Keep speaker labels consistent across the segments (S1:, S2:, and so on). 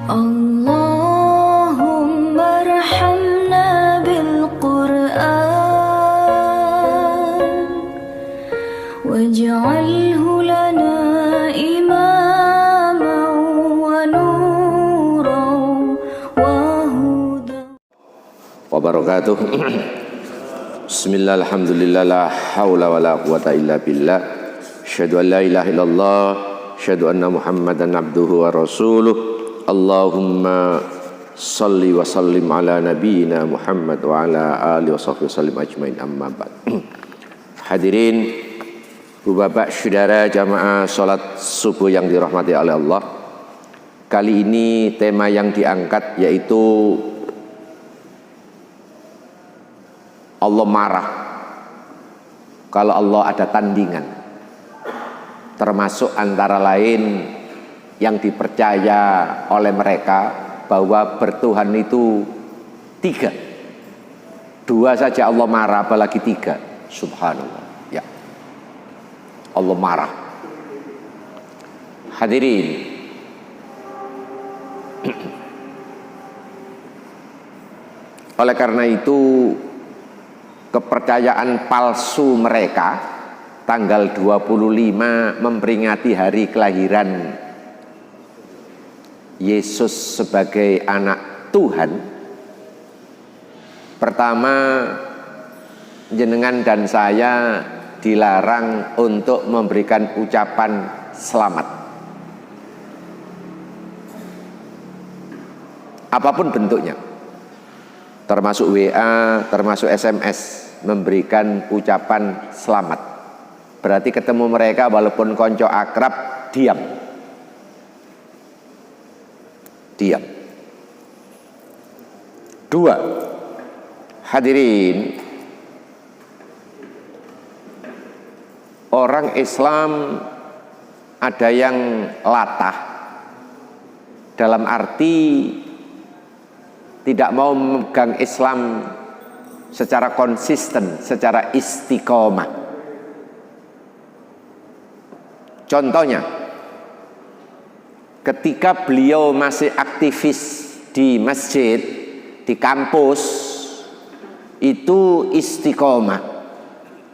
S1: Allahumma arhamna bil Qur'an waj'alhu lana imaman wa nuran wa hudan
S2: wa barakatuh. Bismillah, alhamdulillah, la hawla wa la quwata illa billah. Asyhadu an la ilaha illallah, asyhadu anna Muhammadan abduhu wa rasuluh. Allahumma salli wa sallim ala nabiyyina Muhammad wa ala alihi wa sahbihi sallim ajmain, amma ba'd. Hadirin, Bu Bapak, Saudara jamaah salat subuh yang dirahmati oleh Allah. Kali ini tema yang diangkat yaitu Allah marah kalau Allah ada tandingan, termasuk antara lain yang dipercaya oleh mereka bahwa bertuhan itu tiga. Dua saja Allah marah, apalagi tiga. Subhanallah, ya, Allah marah. Hadirin, oleh karena itu kepercayaan palsu mereka tanggal 25 memperingati hari kelahiran Yesus sebagai anak Tuhan. Pertama, jenengan dan saya dilarang untuk memberikan ucapan selamat apapun bentuknya, termasuk WA, termasuk SMS, memberikan ucapan selamat. Berarti ketemu mereka walaupun konco akrab, diam. Dua, hadirin, orang Islam ada yang latah, dalam arti tidak mau memegang Islam secara konsisten, secara istiqomah. Contohnya, ketika beliau masih aktivis di masjid, di kampus, itu istiqomah.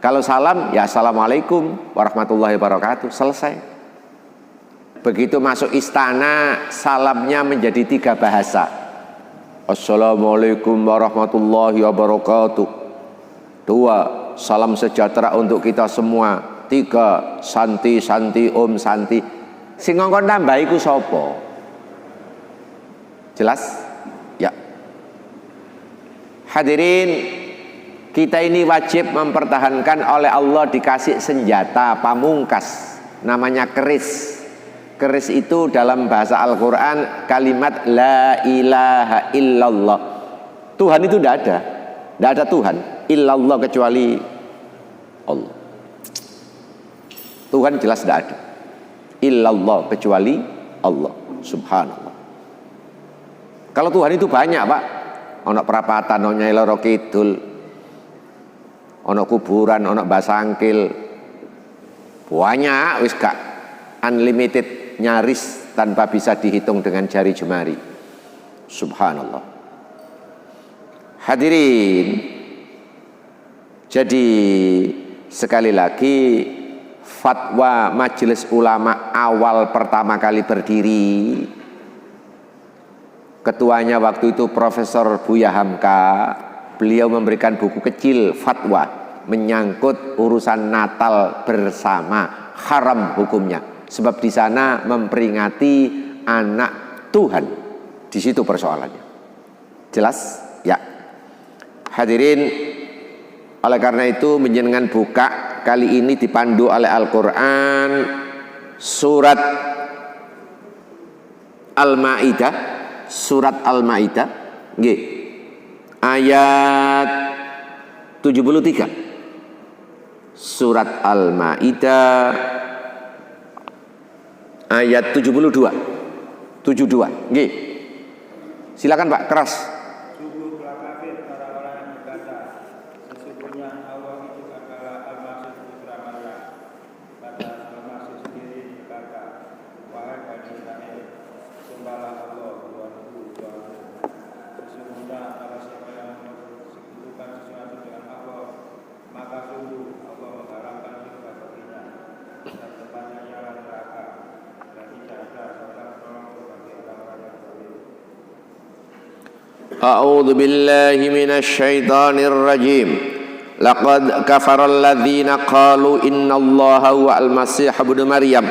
S2: Kalau salam, ya assalamualaikum warahmatullahi wabarakatuh, selesai. Begitu masuk istana, salamnya menjadi 3 bahasa. Assalamualaikum warahmatullahi wabarakatuh. 2, salam sejahtera untuk kita semua. 3, santi, santi, om, santi. Sing ngongkon tambah iku sapa? Jelas? Ya. Hadirin, kita ini wajib mempertahankan, oleh Allah dikasih senjata pamungkas, namanya keris. Keris itu dalam bahasa Al-Quran kalimat la ilaha illallah. Tuhan itu tidak ada Tuhan illallah kecuali Allah. Tuhan jelas tidak ada illallah kecuali Allah. Subhanallah. Kalau Tuhan itu banyak, Pak. Ono perapatan, ono Nyai Loro Kidul, ono kuburan, ono basangkil, banyak, wis gak unlimited, nyaris tanpa bisa dihitung dengan jari jemari. Subhanallah. Hadirin, jadi sekali lagi, fatwa Majelis Ulama awal pertama kali berdiri, ketuanya waktu itu Profesor Buya Hamka. Beliau memberikan buku kecil fatwa menyangkut urusan Natal bersama, haram hukumnya. Sebab di sana memperingati anak Tuhan. Di situ persoalannya. Jelas? Ya. Hadirin, oleh karena itu menjenengan buka kali ini dipandu oleh Al-Quran, surat Al-Ma'idah, nggih, ayat 73. Surat Al-Ma'idah ayat 72. Nggih. Silakan Pak, keras.
S3: Sungguhlah kafir orang-orang yang berkata, sesungguhnya Allah itu adalah Al-Masih putra Maryam. Padahal Al-Masih sendiri berkata, wahai Bani Israel, sembahlah Allah, Tuhan
S2: A'udzu billahi minasy syaithanir rajim. Laqad kafaral ladzina qalu innallaha huwal masih ibnu Maryam.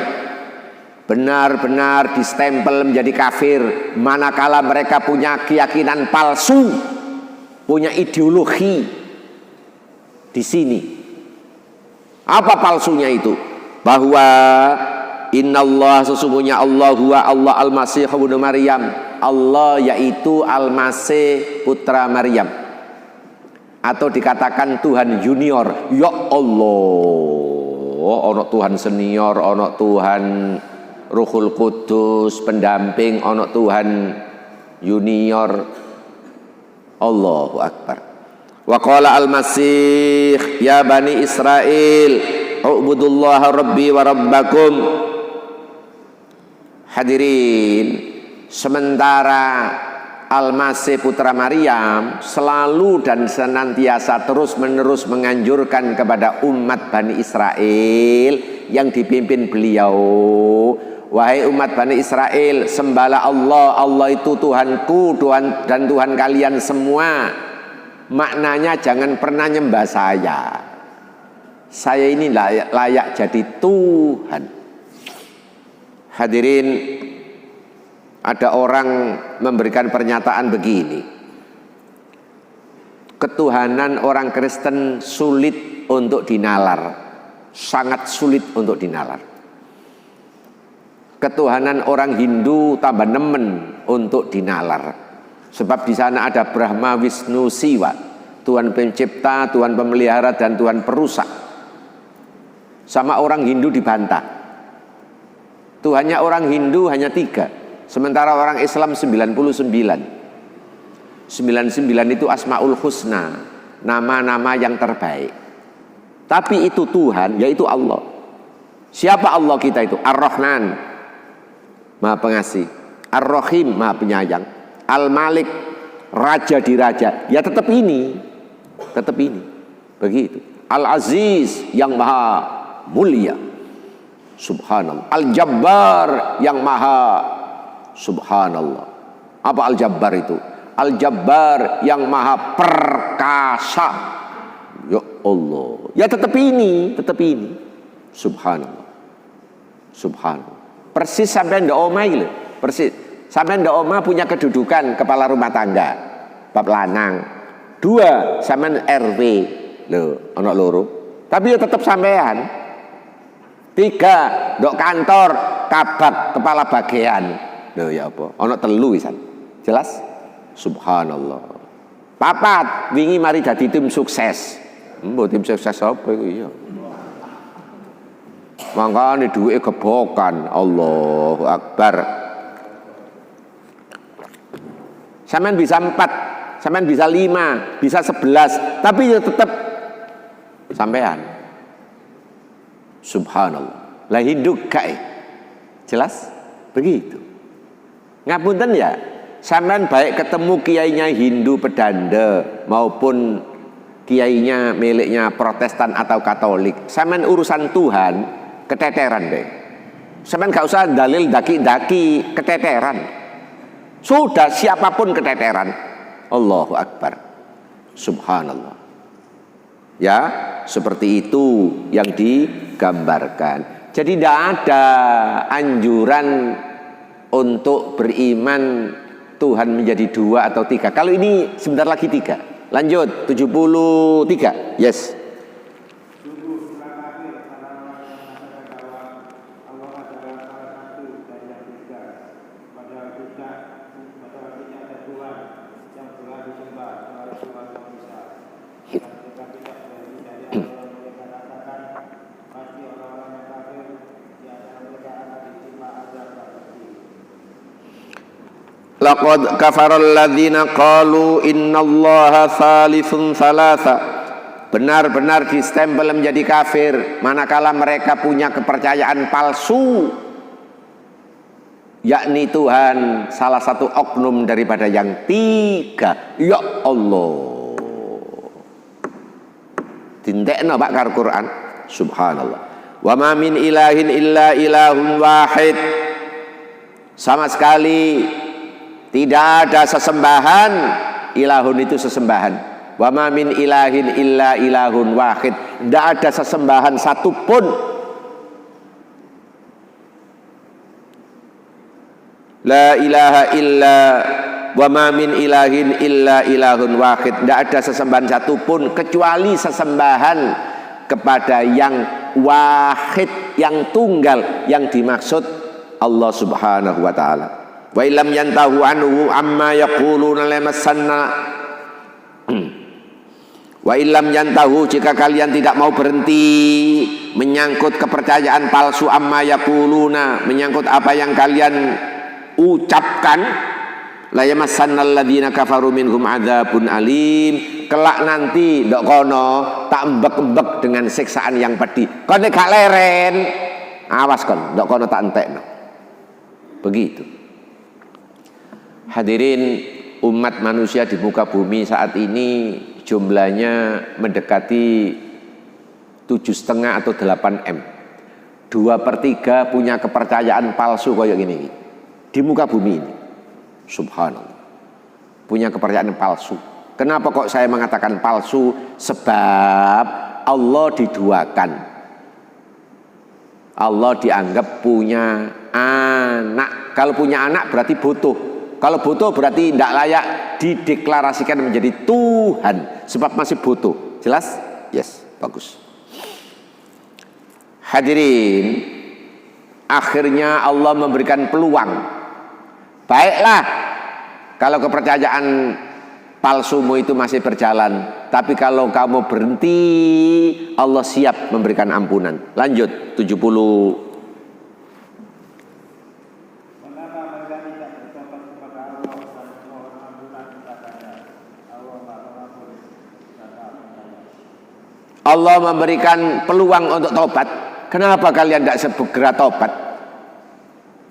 S2: Benar-benar distempel menjadi kafir manakala mereka punya keyakinan palsu, punya ideologi di sini. Apa palsunya itu? Bahwa innallah, sesungguhnya Allah, huwa Allah al-masih ibnu Maryam. Allah yaitu Al-Masih putra Maryam, atau dikatakan Tuhan junior. Ya Allah, ono Tuhan senior, ono Tuhan Ruhul Kudus pendamping, ono Tuhan junior. Allahu Akbar. Wa qala Al-Masih ya bani Israel ubudullaha rabbi wa rabbakum. Hadirin, sementara Al-Masih putra Maryam selalu dan senantiasa terus-menerus menganjurkan kepada umat Bani Israel yang dipimpin beliau, wahai umat Bani Israel, sembahlah Allah, Allah itu Tuhanku, Tuhan dan Tuhan kalian semua. Maknanya jangan pernah nyembah saya ini layak jadi Tuhan. Hadirin, ada orang memberikan pernyataan begini: ketuhanan orang Kristen sulit untuk dinalar, sangat sulit untuk dinalar. Ketuhanan orang Hindu tambah nemen untuk dinalar, sebab di sana ada Brahma, Wisnu, Siwa, Tuhan pencipta, Tuhan pemelihara, dan Tuhan perusak. Sama orang Hindu dibantah. Tuhannya orang Hindu hanya 3. Sementara orang Islam 99. 99 itu Asmaul Husna, nama-nama yang terbaik. Tapi itu Tuhan, yaitu Allah. Siapa Allah kita itu? Ar-Rahman, Maha Pengasih. Ar-Rahim, Maha Penyayang. Al-Malik, Raja di Raja. Ya tetap ini. Tetap ini. Begitu. Al-Aziz, yang Maha Mulia. Subhanallah. Al-Jabbar, yang Maha Subhanallah. Apa Al-Jabbar itu? Al-Jabbar yang Maha Perkasa. Ya Allah. Ya tetap ini. Subhanallah. Subhanallah. Persis sampai ndak omah itu. Persis. Sampai ndak omah punya kedudukan kepala rumah tangga, bab lanang. 2 sampean RW. Lho, ana loro. Tapi ya tetap sampean. 3 ndok kantor kabak kepala bagian. Loh ya apa? Ono 3 wisan. Jelas? Subhanallah. 4 wingi mari dadi tim sukses. Mbok tim sukses apa iku ya? Mangkane duwike gebokan. Allahu Akbar. Sampean bisa 4, sampean bisa 5, bisa 11, tapi ya tetap sampean. Subhanallah. Lah hinduk kae. Jelas? Begitu. Ngapunten ya, sampean baik ketemu kiainya Hindu pedanda maupun kiainya miliknya Protestan atau Katolik, sampean urusan Tuhan keteteran deh. Sampean gak usah dalil daki-daki, keteteran. Sudah siapapun keteteran. Allahu Akbar. Subhanallah. Ya, seperti itu yang digambarkan. Jadi tidak ada anjuran untuk beriman Tuhan menjadi 2 atau 3. Kalau ini sebentar lagi 3. Lanjut 73. Yes. Laqad kafaral ladzina qalu innallaha tsalitsun tsalatsa. Benar-benar distempel menjadi kafir manakala mereka punya kepercayaan palsu, yakni Tuhan salah satu oknum daripada yang 3. Ya Allah. Dintekno Pak karo Quran. Subhanallah. Wa ma min ilahin illa ilahun wahid. Sama sekali tidak ada sesembahan ilahun itu sesembahan. Wa ma min ilahin illa ilahun wahid. Tidak ada sesembahan satupun. La ilaha illa wa ma min ilahin illa ilahun wahid. Tidak ada sesembahan satupun kecuali sesembahan kepada yang wahid, yang tunggal, yang dimaksud Allah Subhanahu wa taala. Wa illam yantahu anhu amma yaquluna lamassanna. Wa illam yantahu, jika kalian tidak mau berhenti menyangkut kepercayaan palsu, amma yaquluna, menyangkut apa yang kalian ucapkan, la yamassannal ladzina kafaru minhum adzabun alim, kelak nanti ndok kono tak embek-embek dengan siksaan yang pedih. Kon gak leren, awas kon ndok kono tak entekno. Begitu. Hadirin, umat manusia di muka bumi saat ini jumlahnya mendekati 7,5 atau 8 M. 2/3 punya kepercayaan palsu kayak gini di muka bumi ini. Subhanallah, punya kepercayaan palsu. Kenapa kok saya mengatakan palsu? Sebab Allah diduakan, Allah dianggap punya anak. Kalau punya anak berarti butuh. Kalau butuh berarti tidak layak dideklarasikan menjadi Tuhan, sebab masih butuh. Jelas? Yes, bagus. Hadirin, akhirnya Allah memberikan peluang. Baiklah, kalau kepercayaan palsumu itu masih berjalan, tapi kalau kamu berhenti, Allah siap memberikan ampunan. Lanjut 70. Allah memberikan peluang untuk tobat. Kenapa kalian tidak segera tobat?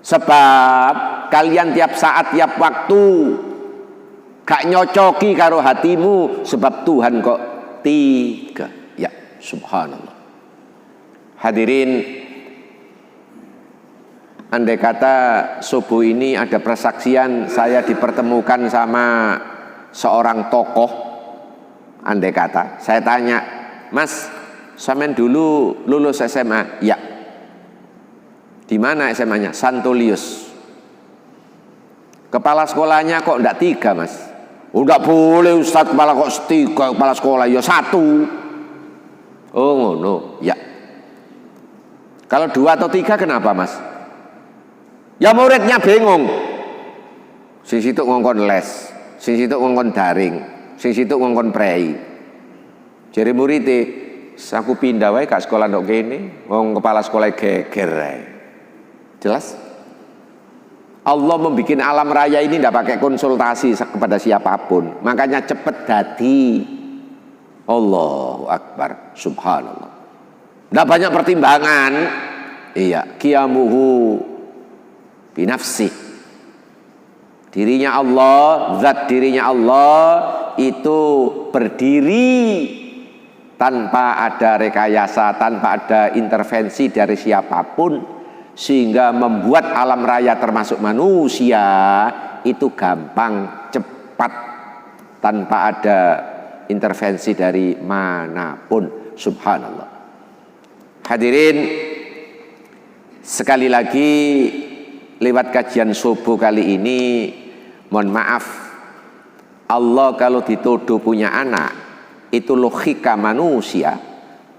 S2: Sebab kalian tiap saat, tiap waktu gak nyocoki karo hatimu. Sebab Tuhan kok tiga. Ya, subhanallah. Hadirin, andai kata subuh ini ada persaksian saya dipertemukan sama seorang tokoh, andai kata saya tanya, Mas, sampean dulu lulus SMA? Ya. Di mana SMA-nya? Santolius. Kepala sekolahnya kok enggak 3, Mas? Enggak boleh Ustaz, kepala kok 3 kepala sekolah, ya 1. Oh ngono, ya. Kalau 2 atau 3 kenapa, Mas? Ya muridnya bingung. Sing situ ngongkon les, sing situ ngongkon daring, sing situ ngongkon prei. Jadi muridnya, aku pindah wae ke sekolah ndok kene, wong kepala sekolah geger ae. Jelas? Allah membuat alam raya ini tidak pakai konsultasi kepada siapapun. Makanya cepet dadi. Allahu Akbar, subhanallah. Tidak banyak pertimbangan. Iya, qiyamuhu binafsi. Dirinya Allah, zat dirinya Allah itu berdiri tanpa ada rekayasa, tanpa ada intervensi dari siapapun, sehingga membuat alam raya termasuk manusia itu gampang, cepat, tanpa ada intervensi dari manapun. Subhanallah. Hadirin, sekali lagi lewat kajian subuh kali ini, mohon maaf, Allah kalau dituduh punya anak, itu logika manusia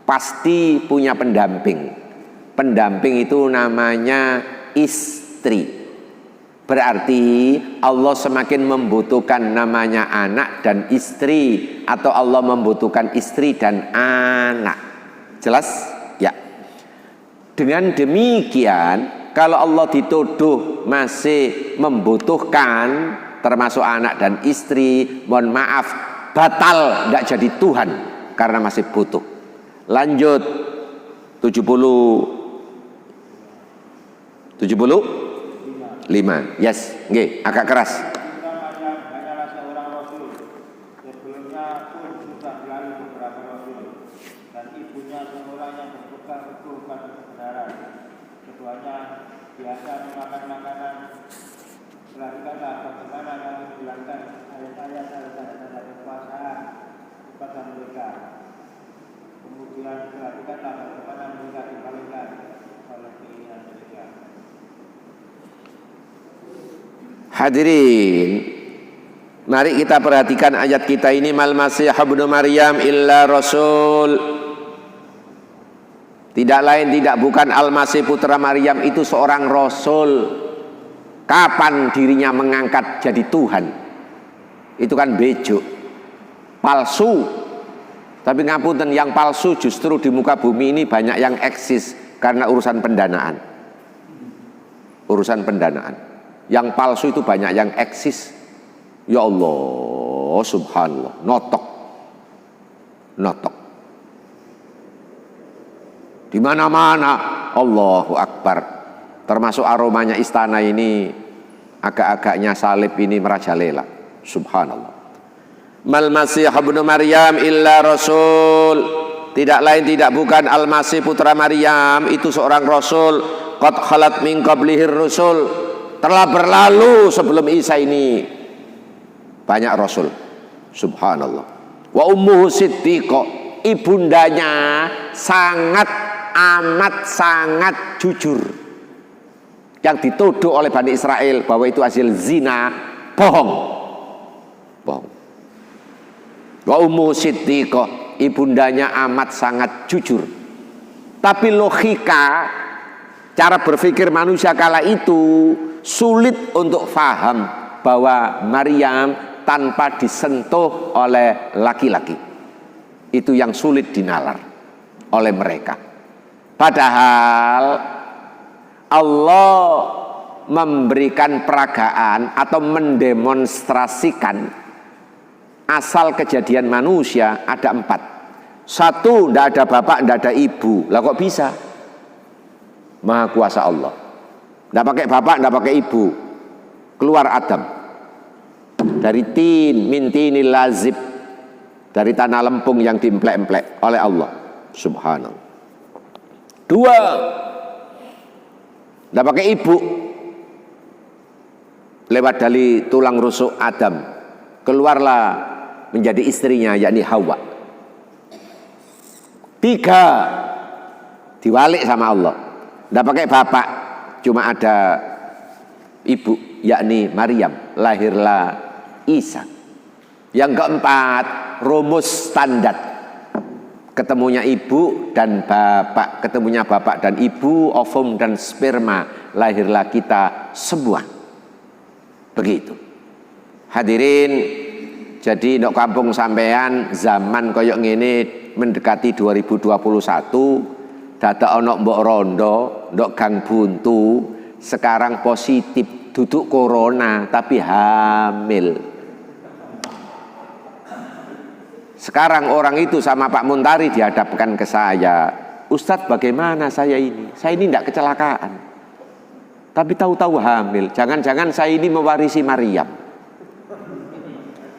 S2: pasti punya pendamping. Pendamping itu namanya istri. Berarti Allah semakin membutuhkan namanya anak dan istri, atau Allah membutuhkan istri dan anak. Jelas? Ya. Dengan demikian, kalau Allah dituduh masih membutuhkan termasuk anak dan istri, mohon maaf, batal, tidak jadi Tuhan karena masih butuh. Lanjut 75. Yes, nggih, agak keras.
S3: Hanyalah seorang rasul. Sebelumnya pun sudah berlalu beberapa rasul, dan ibunya seorang yang berpegang teguh pada kebenaran. Keduanya biasa memakan makanan. Perhatikanlah bagaimana kamu menghilangkan ayat-ayat dan tanda-tanda kekuasaan kepada mereka. Kemudian perhatikanlah bagaimana mereka dipalingkan oleh keinginan mereka.
S2: Hadirin, mari kita perhatikan ayat kita ini. Mal Masih ibnu Maryam illa rasul. Tidak lain tidak bukan Al-Masih putra Maryam itu seorang rasul. Kapan dirinya mengangkat jadi Tuhan? Itu kan bejo, palsu. Tapi ngapunten, yang palsu justru di muka bumi ini banyak yang eksis karena urusan pendanaan. Urusan pendanaan. Yang palsu itu banyak yang eksis. Ya Allah, subhanallah, notok. Di mana-mana Allahu Akbar. Termasuk aromanya istana ini, agak-agaknya salib ini merajalela. Subhanallah. Mal Masih ibnu Maryam illa rasul. Tidak lain tidak bukan Al-Masih putra Maryam itu seorang rasul. Qad khalat min qablihir rusul. Telah berlalu sebelum Isa ini banyak rasul. Subhanallah. Wa ummuhu siddiqah. Ibundanya amat sangat jujur. Yang dituduh oleh Bani Israel bahwa itu hasil zina, bohong. Wa ummu siddiqah, ibundanya amat sangat jujur. Tapi logika, cara berpikir manusia kala itu sulit untuk faham bahwa Maryam tanpa disentuh oleh laki-laki. Itu yang sulit dinalar oleh mereka. Padahal Allah memberikan peragaan atau mendemonstrasikan asal kejadian manusia ada 4. 1, tidak ada bapak, tidak ada ibu. Lah kok bisa? Maha kuasa Allah. Tidak pakai bapak, tidak pakai ibu. Keluar Adam dari min tinil lazib, dari tanah lempung yang diemplek-emplek oleh Allah subhanallah. 2, tidak pakai ibu, lewat dari tulang rusuk Adam keluarlah menjadi istrinya, yakni Hawa. 3, diwalik sama Allah, tidak pakai bapak, cuma ada ibu, yakni Maryam, lahirlah Isa. Yang keempat, rumus standar, ketemunya ibu dan bapak, ketemunya bapak dan ibu, ovum dan sperma, lahirlah kita semua. Begitu. Hadirin, jadi ndok kampung sampean zaman koyok ngene mendekati 2021, dadak ono mbok rondo, ndok gang buntu, sekarang positif, duduk corona tapi hamil. Sekarang orang itu sama Pak Muntari dihadapkan ke saya, Ustadz bagaimana saya ini? Saya ini tidak kecelakaan, tapi tahu-tahu hamil. Jangan-jangan saya ini mewarisi Maryam.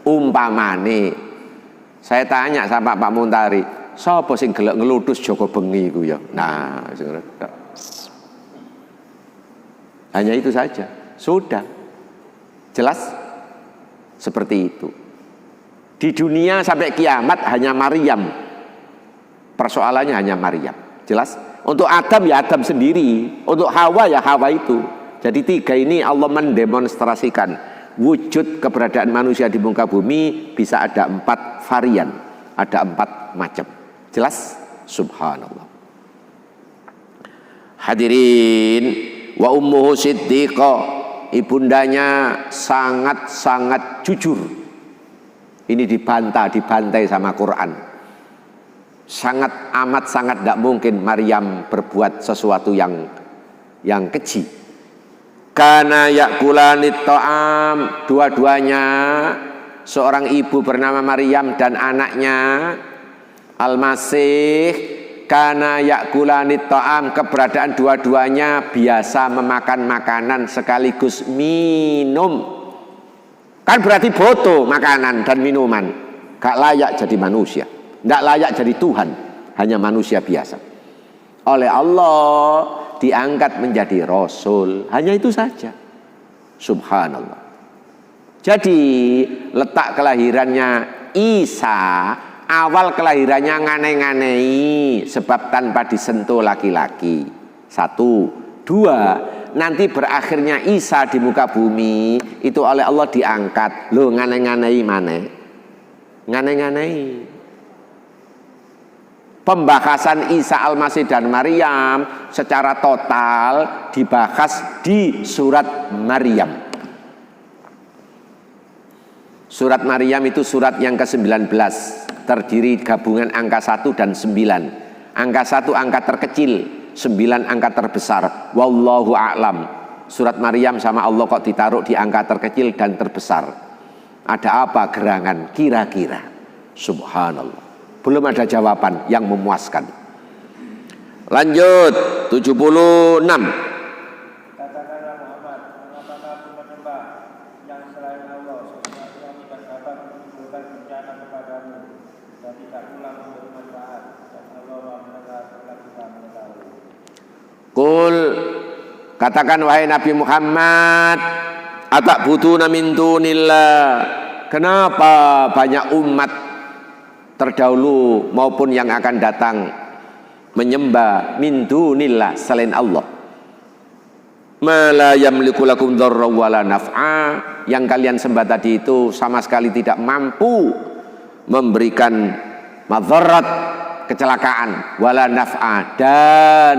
S2: Umpamane, saya tanya sama Pak Muntari, sapa sing gelek ngeludus Joko bengi ku ya? Nah, hanya itu saja. Sudah jelas seperti itu. Di dunia sampai kiamat hanya Maryam. Persoalannya hanya Maryam. Jelas? Untuk Adam ya Adam sendiri, untuk Hawa ya Hawa itu. Jadi 3 ini Allah mendemonstrasikan wujud keberadaan manusia di muka bumi bisa ada 4 varian, ada 4 macam. Jelas? Subhanallah. Hadirin, wa ummuhu siddiqah, ibundanya sangat-sangat jujur. Ini dibantai sama Quran. Amat sangat tidak mungkin Maryam berbuat sesuatu yang keji. Kana yakulanit ta'am, dua-duanya, seorang ibu bernama Maryam dan anaknya Al-Masih, kana yakulanit ta'am, keberadaan dua-duanya biasa memakan makanan sekaligus minum. Kan berarti boto makanan dan minuman. Gak layak jadi manusia, gak layak jadi Tuhan, hanya manusia biasa. Oleh Allah diangkat menjadi Rasul, hanya itu saja. Subhanallah. Jadi letak kelahirannya Isa, awal kelahirannya ngane-nganei sebab tanpa disentuh laki-laki. 1, 2, nanti berakhirnya Isa di muka bumi itu oleh Allah diangkat. Loh, ngane-nganei mana? Ngane-nganei. Pembahasan Isa Al-Masih dan Maryam secara total dibahas di surat Maryam. Surat Maryam itu surat yang ke-19, terdiri gabungan angka 1 dan 9. Angka 1 angka terkecil, 9 angka terbesar. Wallahu a'lam. Surat Maryam sama Allah kok ditaruh di angka terkecil dan terbesar. Ada apa gerangan kira-kira? Subhanallah. Belum ada jawaban yang memuaskan. Lanjut 76.
S3: Katakanlah Muhammad, mengapakah aku menyembah yang selain Allah sesuatu yang tidak dapat menimbulkan bencana kepadamu dan tidak pula memberi manfaat, dan Allah Maha mendengar segala kita mengetahui.
S2: Qul, katakan wahai Nabi Muhammad, atakbuduna min dunillah. Kenapa banyak umat terdahulu maupun yang akan datang menyembah min dunillah selain Allah, ma la yamliku lakum dharra wala naf'a, yang kalian sembah tadi itu sama sekali tidak mampu memberikan madharat, kecelakaan, wala naf'a, dan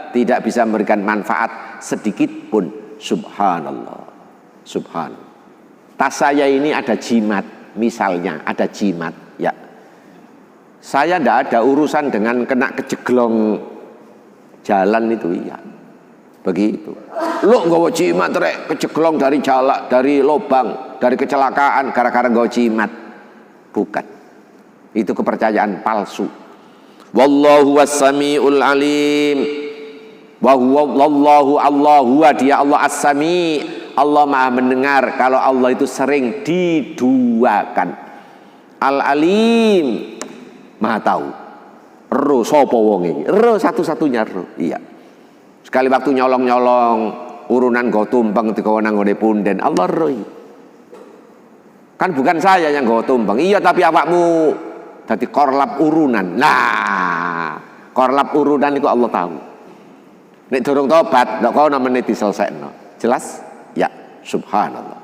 S2: tidak bisa memberikan manfaat sedikit pun. Subhanallah. Subhanallah. Tas saya ini ada jimat, misalnya ada jimat, ya. Saya tidak ada urusan dengan kena kejeglong jalan itu, iya. Begitu. Lo nggawa jimat rek kejeglong dari jalan, dari lubang, dari kecelakaan gara-gara nggawa jimat. Bukan. Itu kepercayaan palsu. Wallahu was-sami'ul alim. Wa huwa Allahu wa dia Allah as-sami'. Allah Maha mendengar. Kalau Allah itu sering diduakan. Al-alim, Maha tahu. Ro sapa wong iki? Ro satu-satunya ro. Iya. Sekali waktu nyolong-nyolong urunan go tumpeng digawa nang ngene punden, Allah ro. Kan bukan saya yang go tumpeng. Iya, tapi awakmu dadi korlap urunan. Nah, korlap urunan itu Allah tahu. Nek durung tobat, ndak kau namanya diselesaikan. Jelas? Ya, subhanallah.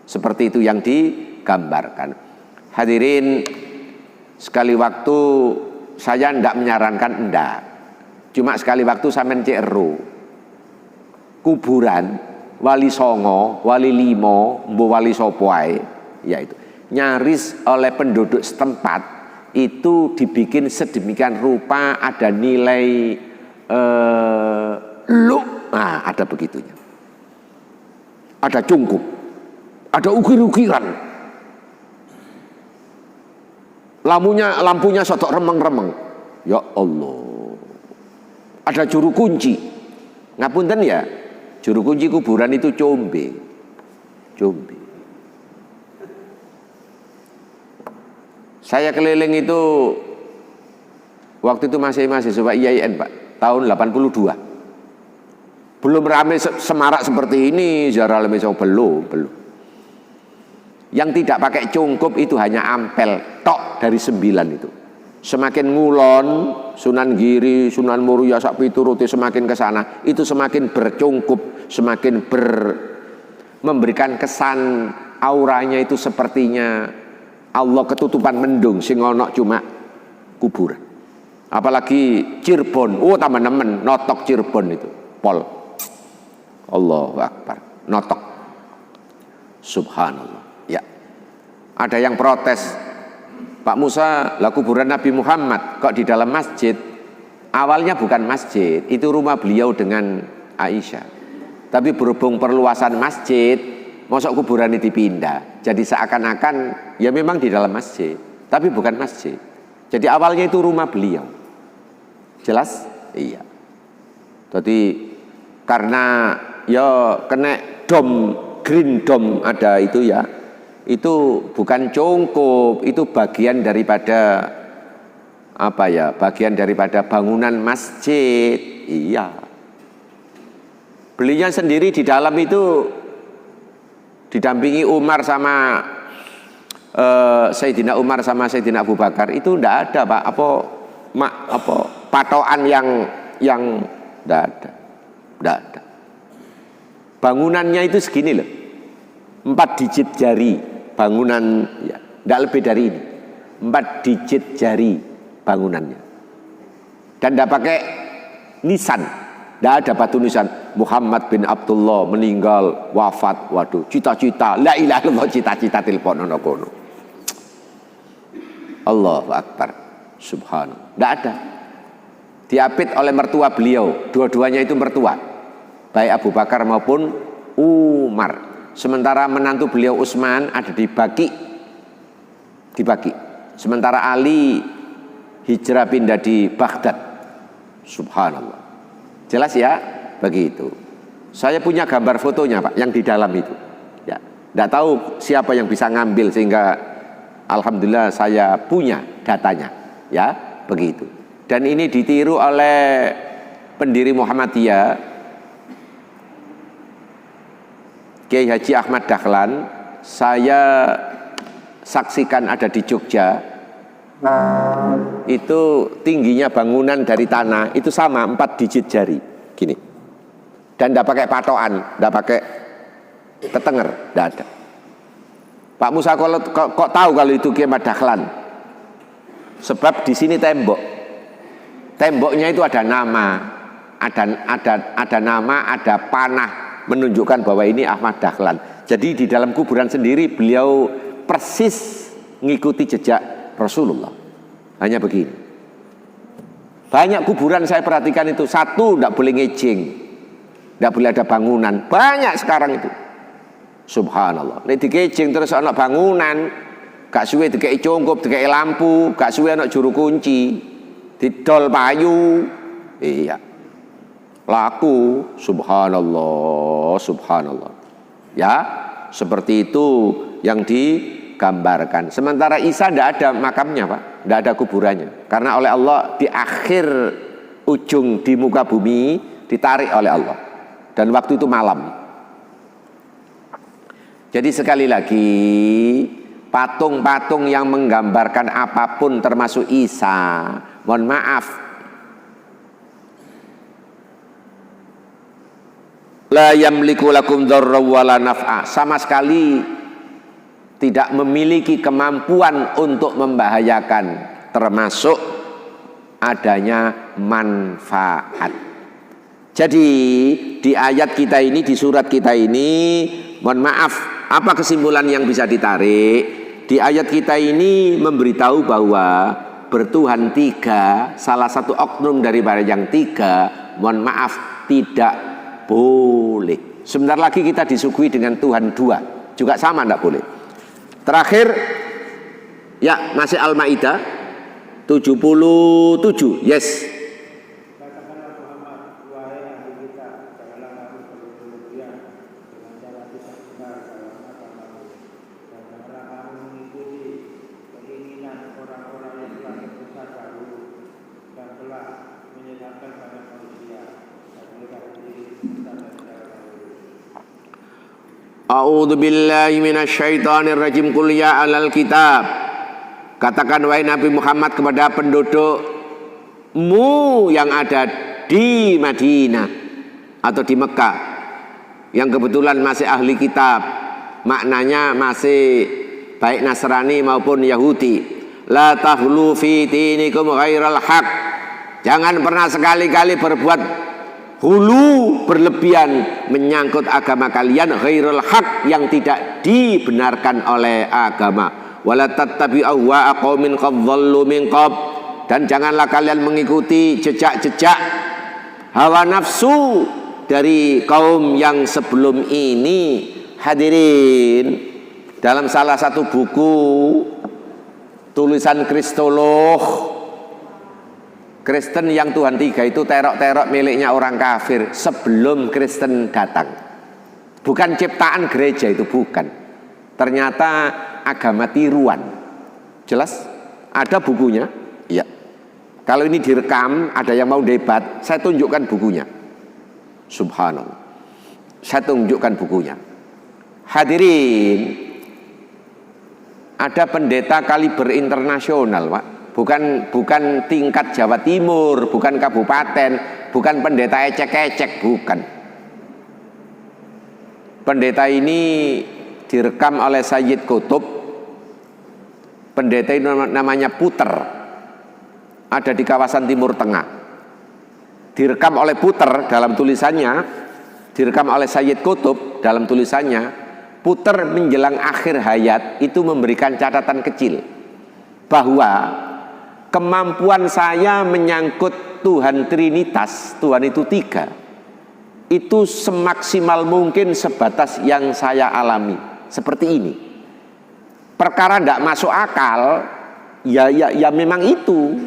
S2: Seperti itu yang digambarkan. Hadirin, sekali waktu saya ndak menyarankan ndak. Cuma sekali waktu sampean cek ero. Kuburan Wali Songo, Wali Limo, Mbo Wali sapa ae, yaitu nyaris oleh penduduk setempat itu dibikin sedemikian rupa, ada nilai nah, ada begitunya. Ada cungkup, ada ukir-ukiran. Lampunya sotok remeng-remeng. Ya Allah. Ada juru kunci. Ngapunten ya, juru kunci kuburan itu combe. Combe. Saya keliling itu waktu itu masih mahasiswa IAIN, Pak, tahun 82. Belum ramai semarak seperti ini, ziarah belum. Yang tidak pakai cungkup itu hanya ampel tok dari 9 itu. Semakin ngulon, Sunan Giri, Sunan Muria, sak pituruti semakin ke sana, itu semakin bercungkup, semakin memberikan kesan auranya itu sepertinya Allah ketutupan mendung sing ono cuma kuburan. Apalagi Cirebon, tambah nemen notok Cirebon itu, pol. Allahu Akbar, notok. Subhanallah. Ya. Ada yang protes, Pak Musa, lah kuburan Nabi Muhammad kok di dalam masjid? Awalnya bukan masjid, itu rumah beliau dengan Aisyah. Tapi berhubung perluasan masjid, mosok kuburan itu dipindah. Jadi seakan-akan ya memang di dalam masjid, tapi bukan masjid. Jadi awalnya itu rumah beliau. Jelas? Iya. Jadi karena ya kena dom, green dom ada itu ya, itu bukan cungkup, itu bagian daripada apa ya, bagian daripada bangunan masjid. Iya. Belinya sendiri di dalam itu didampingi Umar sama Sayyidina Umar sama Sayyidina Abu Bakar, itu ndak ada Pak patokan yang ndak ada. Bangunannya itu segini loh, 4 digit jari bangunan, ya, ndak lebih dari ini, 4 digit jari bangunannya, dan ndak pakai nisan, ndak ada batu nisan Muhammad bin Abdullah meninggal wafat, waduh cita-cita la ilaha illallah, cita-cita telepon ono kono. Allahu Akbar, subhanallah, tidak ada. Diapit oleh mertua beliau, dua-duanya itu mertua, baik Abu Bakar maupun Umar. Sementara menantu beliau Utsman ada di Baqi. Sementara Ali hijrah pindah di Baghdad. Subhanallah. Jelas ya, begitu. Saya punya gambar fotonya Pak, yang di dalam itu. Ya, tidak tahu siapa yang bisa ngambil, sehingga alhamdulillah saya punya datanya, ya, begitu. Dan ini ditiru oleh pendiri Muhammadiyah, Kiai Haji Ahmad Dahlan. Saya saksikan ada di Jogja. Itu tingginya bangunan dari tanah itu sama 4 digit jari, gini. Dan tidak pakai patokan, tidak pakai ketenger, tidak ada. Pak Musa kok tahu kalau itu Kiai Ahmad Dahlan? Sebab di sini temboknya itu ada nama, ada nama, ada panah menunjukkan bahwa ini Ahmad Dahlan. Jadi di dalam kuburan sendiri beliau persis ngikuti jejak Rasulullah. Hanya begini. Banyak kuburan saya perhatikan itu, satu tidak boleh ngejing, tidak boleh ada bangunan. Banyak sekarang itu. Subhanallah. Nek dikejing terus ana bangunan, gak suwe dikei congkop, dikei lampu, gak suwe ana juru kunci, didol payu. Iya. Laku. Subhanallah, subhanallah. Ya, seperti itu yang digambarkan. Sementara Isa tidak ada makamnya Pak, tidak ada kuburannya. Karena oleh Allah di akhir ujung di muka bumi ditarik oleh Allah. Dan waktu itu malam. Jadi sekali lagi, patung-patung yang menggambarkan apapun termasuk Isa, mohon maaf, la yamliku lakum dzarra wala naf'a, sama sekali tidak memiliki kemampuan untuk membahayakan, termasuk adanya manfaat. Jadi di ayat kita ini, di surat kita ini, mohon maaf, apa kesimpulan yang bisa ditarik? Di ayat kita ini memberitahu bahwa bertuhan 3, salah satu oknum daripada yang 3, mohon maaf, tidak boleh. Sebentar lagi kita disuguhi dengan Tuhan 2, juga sama, tidak boleh. Terakhir, ya, masih Al-Maidah 77, yes. A'udzu billahi minasyaitonir rajim. Qul ya alal kitab. Katakan wahai Nabi Muhammad kepada pendudukmu yang ada di Madinah atau di Mekah, yang kebetulan masih ahli kitab, maknanya masih baik Nasrani maupun Yahudi. La taghlu fi dinikum ghairal haq. Jangan pernah sekali-kali berbuat hulu, berlebihan menyangkut agama kalian, ghairul haq, yang tidak dibenarkan oleh agama. Wala tattabi'u ahwa'a qaumin qad dhallu min qabl, dan janganlah kalian mengikuti jejak-jejak hawa nafsu dari kaum yang sebelum ini. Hadirin, dalam salah satu buku tulisan kristolog, Kristen yang Tuhan 3 itu terok-terok miliknya orang kafir sebelum Kristen datang. Bukan ciptaan gereja itu, bukan. Ternyata agama tiruan. Jelas? Ada bukunya? Iya. Kalau ini direkam, ada yang mau debat, saya tunjukkan bukunya. Subhanallah. Saya tunjukkan bukunya. Hadirin, ada pendeta kaliber internasional, Pak. Bukan tingkat Jawa Timur, bukan kabupaten, bukan pendeta ecek-ecek, bukan. Pendeta ini direkam oleh Sayyid Qutb. Pendeta ini namanya Puter, ada di kawasan Timur Tengah. Direkam oleh Puter dalam tulisannya, direkam oleh Sayyid Qutb dalam tulisannya. Puter menjelang akhir hayat itu memberikan catatan kecil bahwa kemampuan saya menyangkut Tuhan Trinitas, Tuhan itu 3, itu semaksimal mungkin sebatas yang saya alami. Seperti ini. Perkara tidak masuk akal, ya memang itu.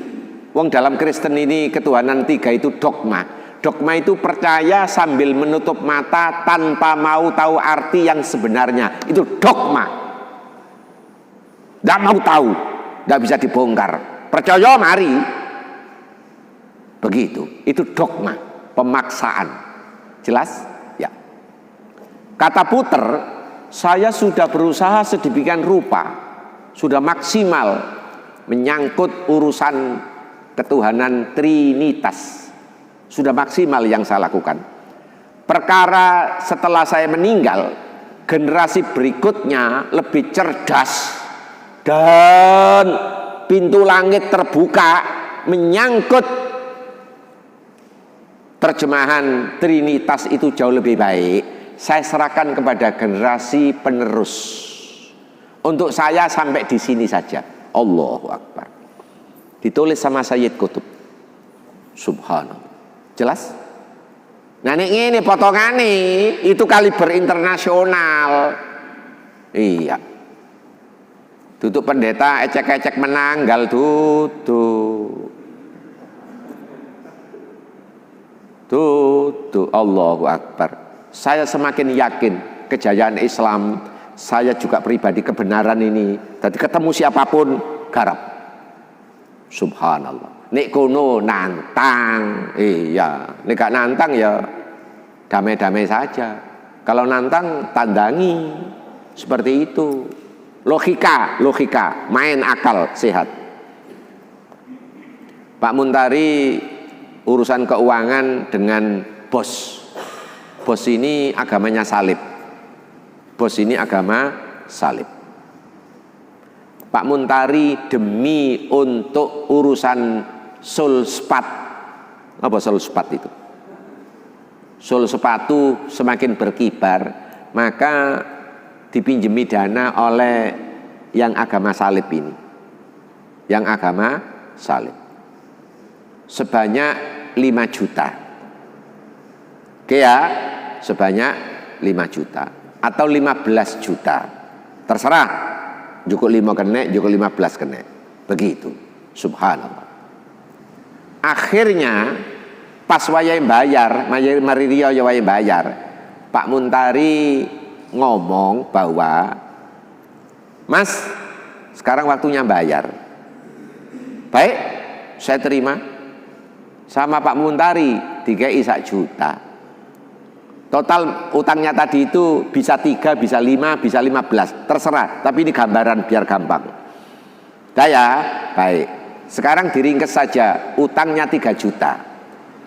S2: Wong dalam Kristen ini ketuhanan 3 itu dogma. Dogma itu percaya sambil menutup mata tanpa mau tahu arti yang sebenarnya. Itu dogma. Tidak mau tahu, tidak bisa dibongkar. Percaya mari. Begitu. Itu dogma, pemaksaan. Jelas? Ya. Kata Puter, saya sudah berusaha sedemikian rupa, sudah maksimal menyangkut urusan ketuhanan Trinitas. Sudah maksimal yang saya lakukan. Perkara setelah saya meninggal, generasi berikutnya lebih cerdas dan pintu langit terbuka menyangkut terjemahan Trinitas itu jauh lebih baik. Saya serahkan kepada generasi penerus. Untuk saya sampai di sini saja. Allahu Akbar. Ditulis sama Sayyid Qutb. Subhanallah. Jelas? Nah ini potongane itu kaliber internasional. Iya. Duduk pendeta ecek-ecek menanggal duduk. Duduk. Allahu Akbar. Saya semakin yakin kejayaan Islam. Saya juga pribadi kebenaran ini. Jadi ketemu siapapun garap. Subhanallah. Nek kono nantang, iya. Nek gak nantang ya damai-damai saja. Kalau nantang tandangi, seperti itu. Logika, main akal sehat. Pak Muntari urusan keuangan dengan bos. Bos ini agamanya salib. Bos ini agama salib. Pak Muntari demi untuk urusan sulspat. Apa sulspat itu? Sul sepatu semakin berkibar, maka dipinjemi dana oleh yang agama salib ini. Yang agama salib. Sebanyak 5 juta. Oke ya, sebanyak 5 juta atau 15 juta. Terserah. Cukup 5 kena, cukup 15 kena. Begitu. Subhanallah. Akhirnya pas wayai bayar, mari Rio ya wayai bayar. Pak Muntari ngomong bahwa, Mas, sekarang waktunya bayar. Baik, saya terima. Sama Pak Muntari 3 juta. Total utangnya tadi itu bisa 3, bisa 5, bisa 15. Terserah, tapi ini gambaran biar gampang. Daya, baik. Sekarang diringkes saja, utangnya 3 juta.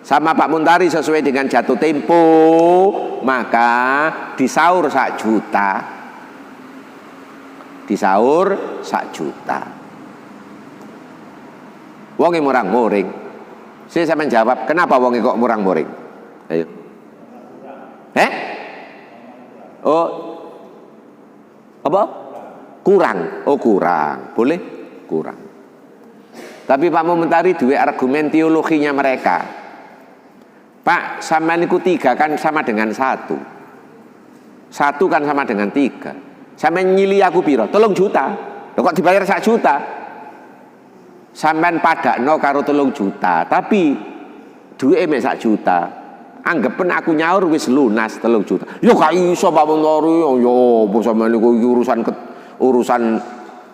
S2: Sama Pak Muntari sesuai dengan jatuh tempo, maka disaur 1 juta. Disaur 1 juta. Wonge murang-muring. Saya menjawab, kenapa wonge kok murang-muring? Ayo. Oh, apa? Kurang. Oh kurang, boleh kurang. Tapi Pak Muntari dua argumen teologinya mereka. Pak, sama niku 3 kan sama dengan 1. 1 kan sama dengan 3. Sama nyili aku piro? 3 juta. Loh, kok dibayar 1 juta? Sampean padakno karo 3 juta, tapi duwe mek 1 juta. Anggapen aku nyaur wis lunas 3 juta. Yo gak iso Pak Muntari, yo sampean niku urusan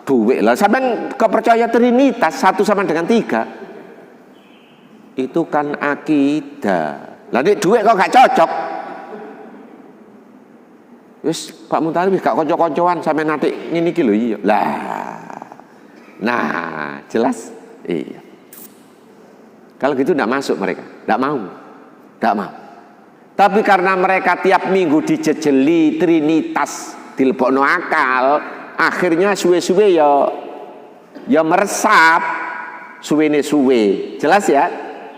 S2: duit lah. Sampean kepercaya Trinitas 1 sama dengan 3. Itu kan akidah. Lah nek duit kok gak cocok. Wis Pak Muntari wis gak kanca-kancoan sampe nanti ngene iki lho iya. Lah. Nah, jelas? Iya. Kalau gitu enggak masuk mereka, enggak mau. Enggak mau. Tapi karena mereka tiap minggu dijejeli Trinitas, dilebokno akal, akhirnya suwe-suwe ya meresap, suwene suwe. Jelas ya?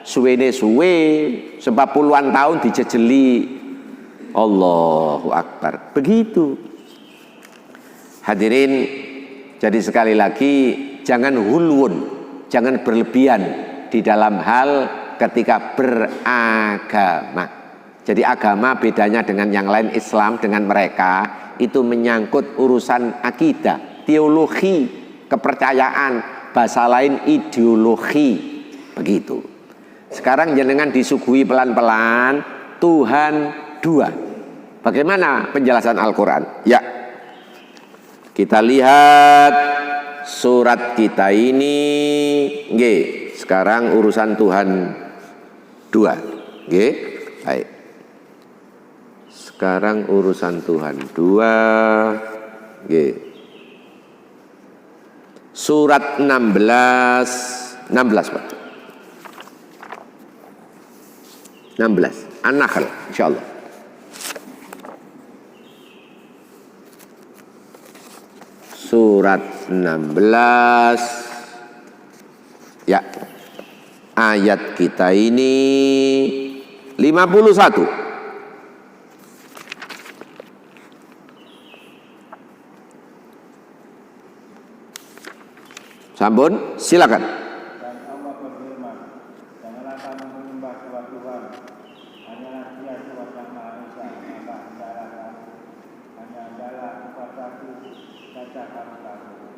S2: Suwene suwe, sebab puluhan tahun dijejeli. Allahu Akbar. Begitu. Hadirin, jadi sekali lagi jangan hulwun, jangan berlebihan di dalam hal ketika beragama. Jadi agama bedanya dengan yang lain, Islam dengan mereka itu menyangkut urusan akidah, teologi, kepercayaan, bahasa lain ideologi. Begitu. Sekarang jenengan disuguhi pelan-pelan Tuhan dua. Bagaimana penjelasan Al-Quran? Ya, kita lihat surat kita ini. Nggih, sekarang urusan Tuhan dua. Nggih, baik. Sekarang urusan Tuhan dua. Nggih. Surat 16 Pak. 16 An-Nahl insyaallah. Surat 16 ya, ayat kita ini 51. Sampun, silakan.
S3: Dan Allah berfirman, janganlah kamu menyembah Tuhan Tuhan, hanyalah Dia Tuhan yang Maha Esa, maka hendaklah kamu hanya adalah kepadaku saja kamu takut.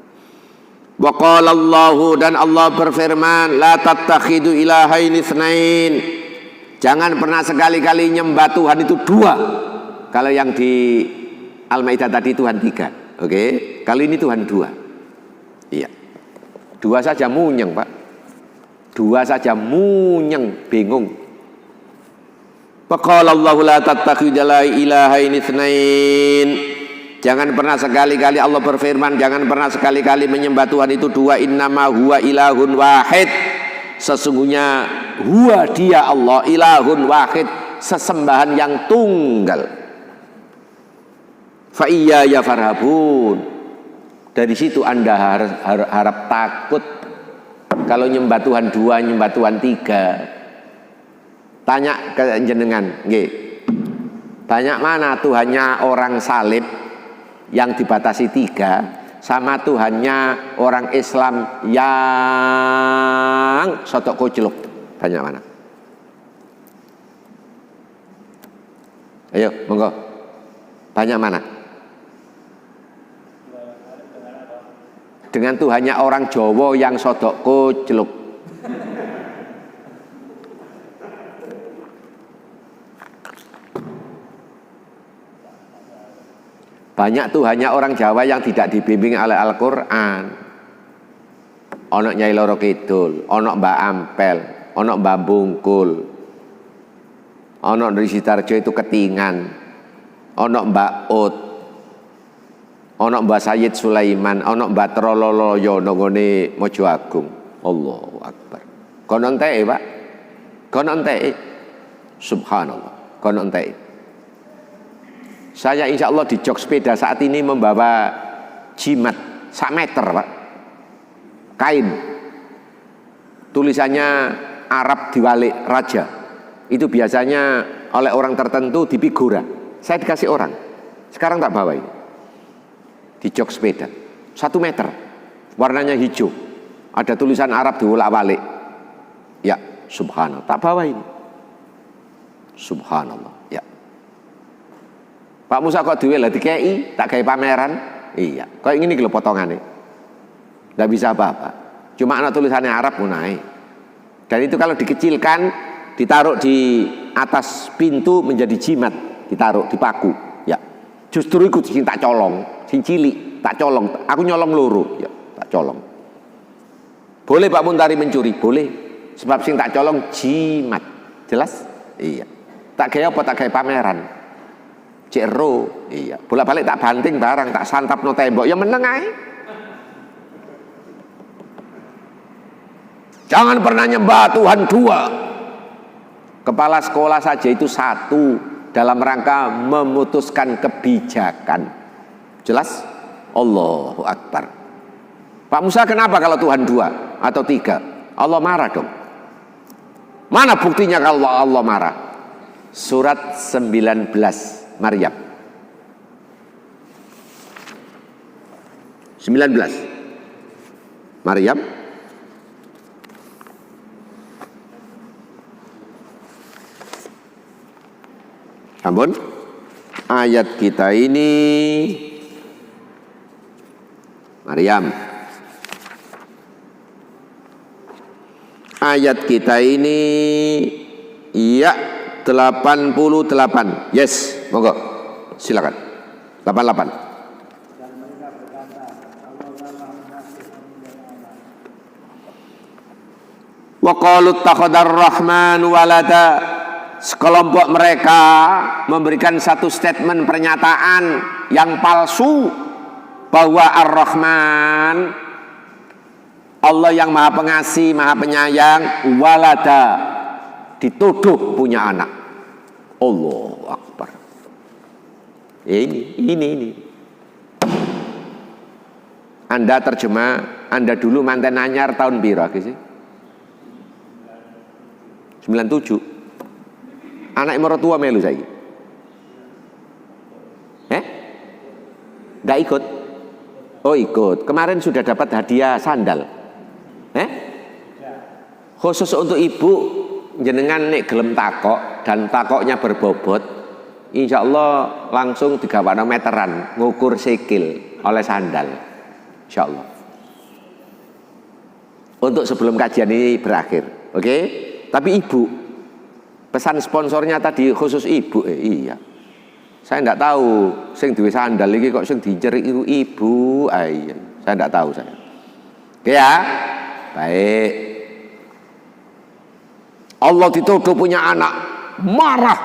S2: Wa qala Allahu, dan Allah berfirman, la tattakhidu ilahaini tsnain. Jangan pernah sekali-kali nyembah Tuhan itu dua. Kalau yang di Al-Maidah tadi Tuhan tiga. Oke, kali ini Tuhan dua. Iya. Dua saja munyeng Pak. Dua saja munyeng, bingung. Wa qala Allahu la tattakhidu ilahaini tsnain. Jangan pernah sekali-kali Allah berfirman, jangan pernah sekali-kali menyembah Tuhan itu dua. Innama huwa ilahun wahid. Sesungguhnya huwa dia Allah ilahun wahid, sesembahan yang tunggal. Fa iyaya farhabun. Dari situ Anda harap takut. Kalau nyembah Tuhan dua, nyembah Tuhan tiga. Tanya ke jenengan, nggih. Banyak mana Tuhannya orang salib yang dibatasi tiga, sama Tuhannya orang Islam yang sotok kocluk? Banyak mana? Ayo, monggo. Banyak mana? Dengan Tuhannya orang Jawa yang sodok kocluk. Banyak Tuhannya orang Jawa yang tidak dibimbing oleh Al-Quran. Ono Nyai Loro Kidul, ono Mbak Ampel, ono Mbak Bungkul, ono dari Sitarjo itu Ketingan, ono Mbak Ut, ono Mbak Sayyid Sulaiman, ono Mbak Trololoyo nongone Mojo Agung. Allahu Akbar. Konon teh Pak, konon teh. Subhanallah, konon teh. Saya insya Allah di jok sepeda saat ini membawa jimat 1 meter Pak, kain, tulisannya Arab diwalik raja. Itu biasanya oleh orang tertentu di Figura. Saya dikasih orang, sekarang tak bawa ini. Di jok sepeda 1 meter, warnanya hijau, ada tulisan Arab diwolak-walik. Ya subhanallah, tak bawa ini. Subhanallah. Ya Pak Musa kok duwe lah dikei, tak kayak pameran. Iya, kayak gini kalau potongannya nggak bisa apa-apa, cuma anak tulisannya Arab munai. Dan itu kalau dikecilkan, ditaruh di atas pintu menjadi jimat, ditaruh di paku. Ya, justru ikut sing tak colong, sing cilik tak colong, aku nyolong loro, ya tak colong. Boleh Pak Muntari mencuri, boleh, sebab sing tak colong jimat, jelas? Iya. Tak kayak apa, tak kayak pameran. cek ero. Iya, bolak-balik tak banting barang, tak santap no tembok, ya meneng ae. Jangan pernah nyembah Tuhan dua. Kepala sekolah saja itu satu dalam rangka memutuskan kebijakan. Jelas? Allahu Akbar. Pak Musa, kenapa kalau Tuhan dua atau tiga? Allah marah dong. Mana buktinya kalau Allah marah? Surat 19 Maryam 19 Maryam ampun, ayat kita ini Maryam, ayat kita ini ya 88. Yes, monggo silakan. 88. Wa qalu takhadar rahman walada. Sekelompok mereka memberikan satu statement pernyataan yang palsu bahwa Ar-Rahman, Allah yang Maha Pengasih, Maha Penyayang, walada, dituduh punya anak. Allahu Akbar. Ini. Anda terjemah, Anda dulu manten anyar tahun piro sih? 97. Anak mertua melu saiki. Nggak ikut? Oh ikut. Kemarin sudah dapat hadiah sandal. Khusus untuk ibu, jenengan nek gelem takok dan takoknya berbobot, insya Allah langsung 3 meteran ngukur sikil oleh sandal. Insya Allah. Untuk sebelum kajian ini berakhir, oke? Tapi ibu, pesan sponsornya tadi khusus ibu. Iya. Saya enggak tahu sing duwe sandal iki kok sing dicerik itu ibu. Iya. Saya enggak tahu saya. Oke ya? Baik. Allah dituduh punya anak, marah.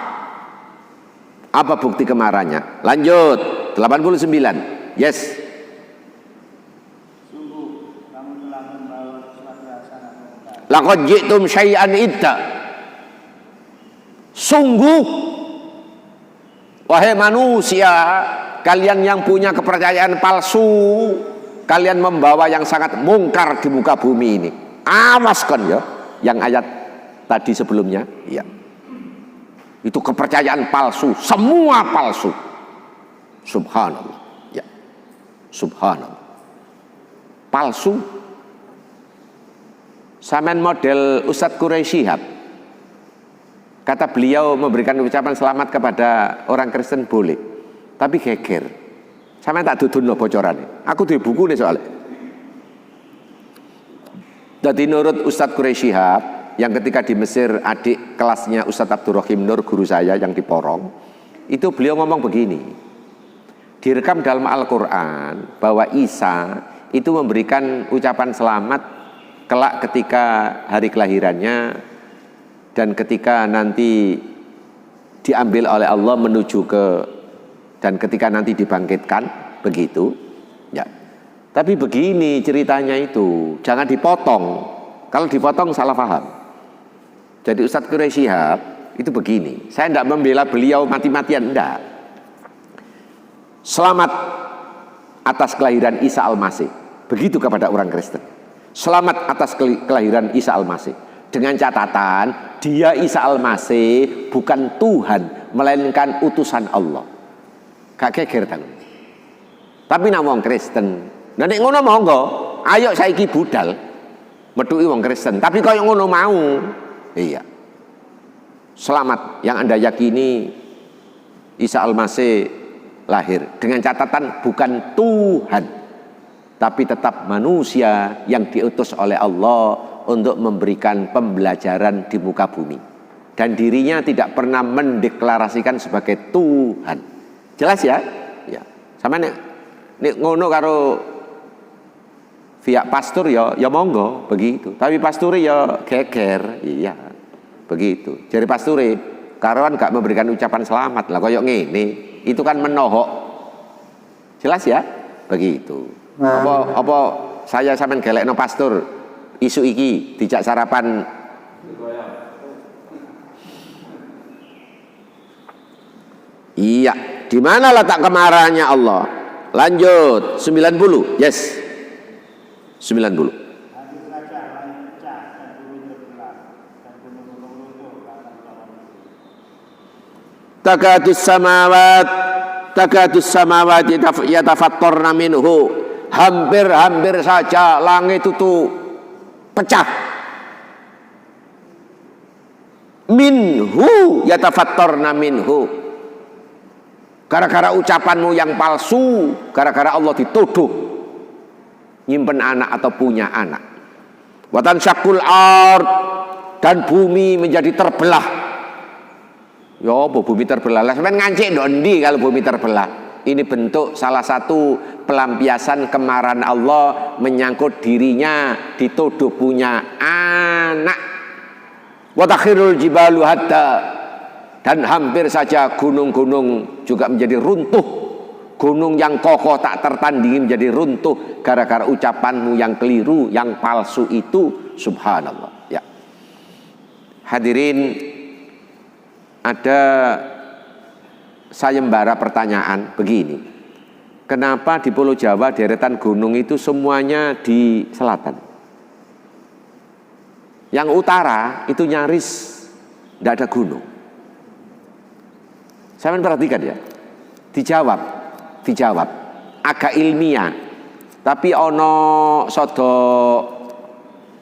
S2: Apa bukti kemarahannya? Lanjut. 89. Yes.
S3: Sungguh kamu telah membawa sesuatu yang sangat mungkar.
S2: Laqad ji'tum syai'an idda. Sungguh, wahai manusia, kalian yang punya kepercayaan palsu, kalian membawa yang sangat mungkar di muka bumi ini. Awaskan ya, yang ayat tadi sebelumnya, ya. Itu kepercayaan palsu, semua palsu. Subhanallah, ya. Subhanallah. Palsu. Samen model Ustadz Quraisy Shihab. Kata beliau memberikan ucapan selamat kepada orang Kristen boleh, tapi geger. Sama tak dudun loh bocorannya. Aku di buku nih soalnya. Jadi menurut Ustadz Quraisy Shihab, yang ketika di Mesir adik kelasnya Ustadz Abdul Rahim Nur, guru saya yang di Porong, itu beliau ngomong begini. Direkam dalam Al-Quran bahwa Isa itu memberikan ucapan selamat kelak ketika hari kelahirannya, dan ketika nanti diambil oleh Allah menuju ke, dan ketika nanti dibangkitkan, begitu ya. Tapi begini ceritanya itu, jangan dipotong. Kalau dipotong salah paham. Jadi Ustadz Quraisy Shihab itu begini, saya tidak membela beliau mati-matian, enggak. Selamat atas kelahiran Isa Al-Masih, begitu kepada orang Kristen. Selamat atas kelahiran Isa Al-Masih, dengan catatan dia Isa Al-Masih bukan Tuhan, melainkan utusan Allah. Gak geger tang. Tapi nak wong Kristen, nek ngono monggo, ayo saiki budal metuki wong Kristen. Tapi kaya ngono mau, iya. Selamat yang Anda yakini Isa Al-Masih lahir, dengan catatan bukan Tuhan, tapi tetap manusia yang diutus oleh Allah untuk memberikan pembelajaran di muka bumi, dan dirinya tidak pernah mendeklarasikan sebagai Tuhan. Jelas ya? Ya. Sama nek ngono karo via pastor ya monggo begitu. Tapi pastor ya geger, iya. Begitu. Jadi pastor karuan gak memberikan ucapan selamat lah koyok ngene. itu kan menohok. Jelas ya? Begitu. Apa saya sampean gelekno pastor isu iki dijak sarapan. Iya, di mana letak kemarahannya Allah? Lanjut 90. Yes. 90.
S3: Hadir saja langit pecah dan bumi terbelah dan gunung-gunung runtuh ke atas bawah.
S2: Takadus samawat yatafattarna minhu. Hampir saja langit itu pecah. Minhu yatafattarna minhu. Gara-gara ucapanmu yang palsu, gara-gara Allah dituduh nyimpen anak atau punya anak. Watan syakul ard, dan bumi menjadi terbelah. Ya apa bumi terbelah? Lah sampean ngancik ndondi kalau bumi terbelah. Ini bentuk salah satu pelampiasan kemarahan Allah menyangkut dirinya dituduh punya anak. Wa takhirul jibalu hatta, dan hampir saja gunung-gunung juga menjadi runtuh. Gunung yang kokoh tak tertandingi menjadi runtuh gara-gara ucapanmu yang keliru, yang palsu itu. Subhanallah. Ya. Hadirin, ada sayembara pertanyaan begini. Kenapa di Pulau Jawa deretan gunung itu semuanya di selatan? Yang utara itu nyaris tidak ada gunung. Saya perhatikan ya, dijawab agak ilmiah, tapi ono sodo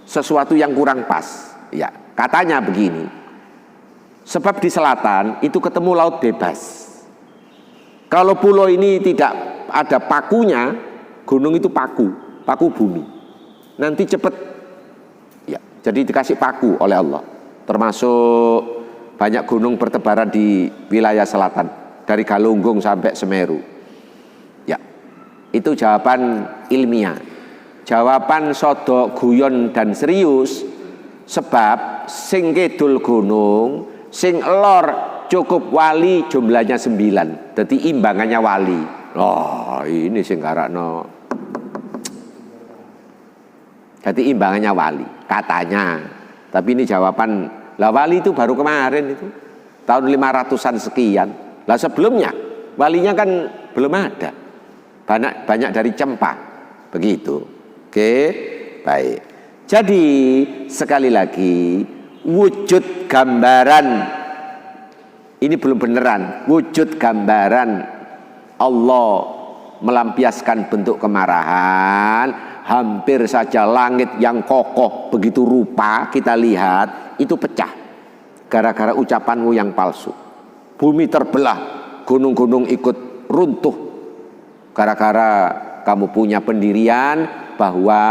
S2: sesuatu yang kurang pas. Ya, katanya begini, sebab di selatan itu ketemu laut bebas. Kalau pulau ini tidak ada pakunya, gunung itu paku bumi. Nanti cepet, ya, jadi dikasih paku oleh Allah. Termasuk banyak gunung bertebaran di wilayah selatan, dari Galunggung sampai Semeru. Ya, itu jawaban ilmiah. Jawaban sodok guyon dan serius, sebab sing kidul gunung, sing lor cukup wali jumlahnya 9. Jadi imbangannya wali. Oh, ini sing karakno. Jadi imbangannya wali, katanya. Tapi ini jawaban. Lah wali itu baru kemarin itu. Tahun 500-an sekian. Lah sebelumnya walinya kan belum ada. Banyak dari Cempa. Begitu. Oke, baik. Jadi sekali lagi, wujud gambaran ini belum beneran. Wujud gambaran Allah melampiaskan bentuk kemarahan, hampir saja langit yang kokoh begitu rupa kita lihat itu pecah gara-gara ucapanmu yang palsu. Bumi terbelah, gunung-gunung ikut runtuh gara-gara kamu punya pendirian bahwa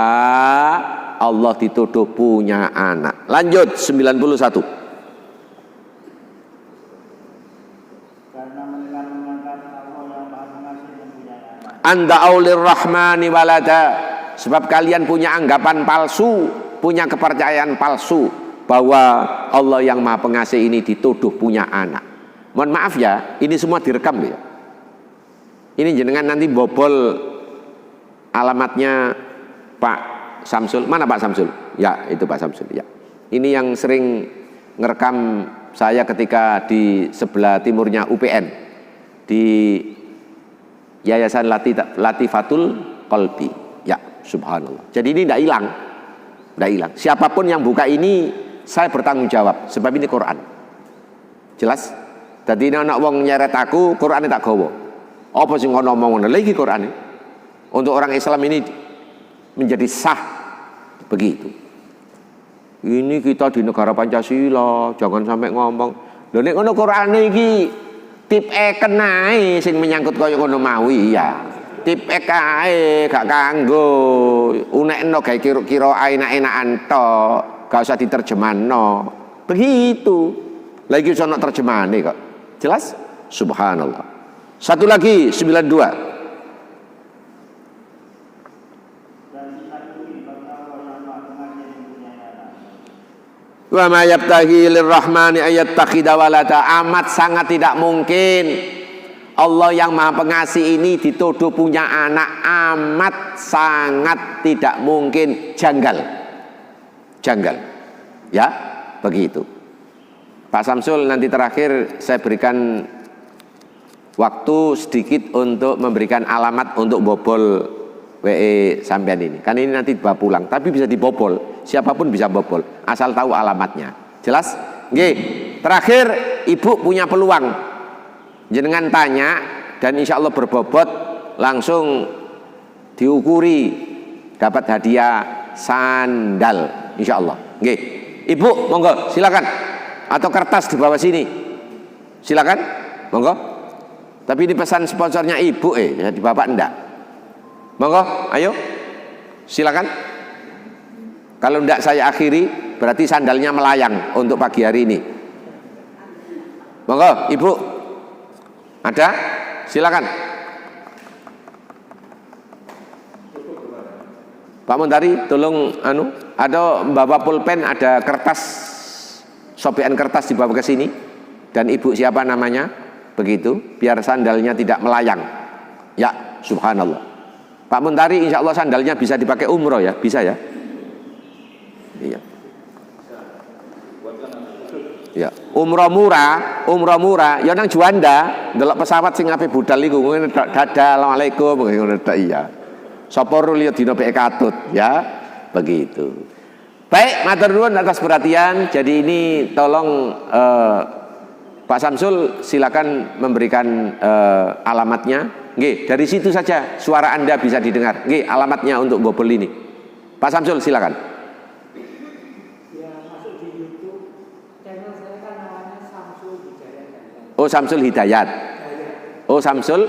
S2: Allah dituduh punya anak. Lanjut 91.
S3: Karena menelan-nelankan Allah yang Maha Pengasih dan punya anak.
S2: Anda aulir rahmani walada, sebab kalian punya anggapan palsu, punya kepercayaan palsu bahwa Allah yang Maha Pengasih ini dituduh punya anak. Mohon maaf ya, ini semua direkam ya. Ini jenengan nanti bobol alamatnya Pak Samsul. Mana Pak Samsul? Ya, itu Pak Samsul ya. Ini yang sering ngerekam saya ketika di sebelah timurnya UPN di Yayasan Latifatul Qalbi. Ya, subhanallah. Jadi ini tidak hilang. Tidak hilang. Siapapun yang buka ini, saya bertanggung jawab. Sebab ini Quran. Jelas? Jadi ini anak wong nyeret aku, Quran tak gawa. Apa sih ngomong lagi Quran ini? Untuk orang Islam ini menjadi sah. Begitu. Ini kita di negara Pancasila, jangan sampai ngomong. Lho nek ngono Quran iki tip kenae sing menyangkut kaya ngono mawi ya. Tip kae gak kanggo unekno gawe kira-kira enak-enakan tok, gak usah diterjemahno. Begitu. Lagi sono terjemahane kok. Jelas? Subhanallah. Satu lagi 92. Wa ma yabtaghi lirrahmani ayattakhidha walada. Amat sangat tidak mungkin Allah yang Maha Pengasih ini dituduh punya anak amat sangat tidak mungkin janggal. Janggal. Ya, begitu. Pak Samsul, nanti terakhir saya berikan waktu sedikit untuk memberikan alamat untuk bobol WE sampean ini. Kan ini nanti dibawa pulang, tapi bisa dibobol. Siapapun bisa bobol, asal tahu alamatnya. Jelas? Nggih. Terakhir, Ibu punya peluang. Jenengan tanya dan insya Allah berbobot, langsung diukuri dapat hadiah sandal insya Allah. Nggih. Ibu monggo silakan, atau kertas di bawah sini silakan, monggo. Tapi ini pesan sponsornya Ibu, di Bapak enggak. Monggo, ayo silakan. Kalau enggak saya akhiri, berarti sandalnya melayang untuk pagi hari ini. Monggo Ibu, ada? Silakan. Pak Mentari, tolong ada bawa pulpen, ada kertas, sobekan kertas dibawa ke sini. Dan Ibu siapa namanya? Begitu, biar sandalnya tidak melayang. Ya, subhanallah. Pak Mentari, insya Allah sandalnya bisa dipakai umroh ya, bisa ya? Iya. Ya, umroh murah, ya nang Juanda, ndelok pesawat sing ape budal iku ngene tok, dadah, asalamualaikum ngono tok iya. Sapa ro liya dina pek katut, ya. Begitu. Baik, matur nuwun atas perhatian. Jadi ini tolong Pak Samsul silakan memberikan alamatnya. Nggih, dari situ saja suara Anda bisa didengar. Nggih, alamatnya untuk bobol ini. Pak Samsul silakan. Oh, Samsul Hidayat. Oh, Samsul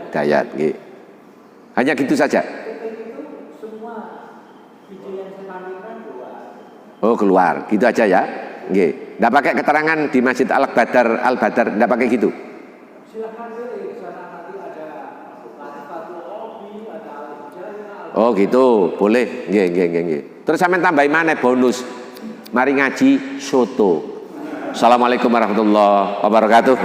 S2: Hidayat. Nggih. Hanya gitu saja. Oh, keluar. Gitu aja ya. Nggih. Enggak pakai keterangan di Masjid Al-Badar, enggak pakai gitu. Oh, gitu. Boleh. Nggih. Terus sampean tambahin mana bonus? Mari ngaji soto. Assalamualaikum warahmatullahi wabarakatuh.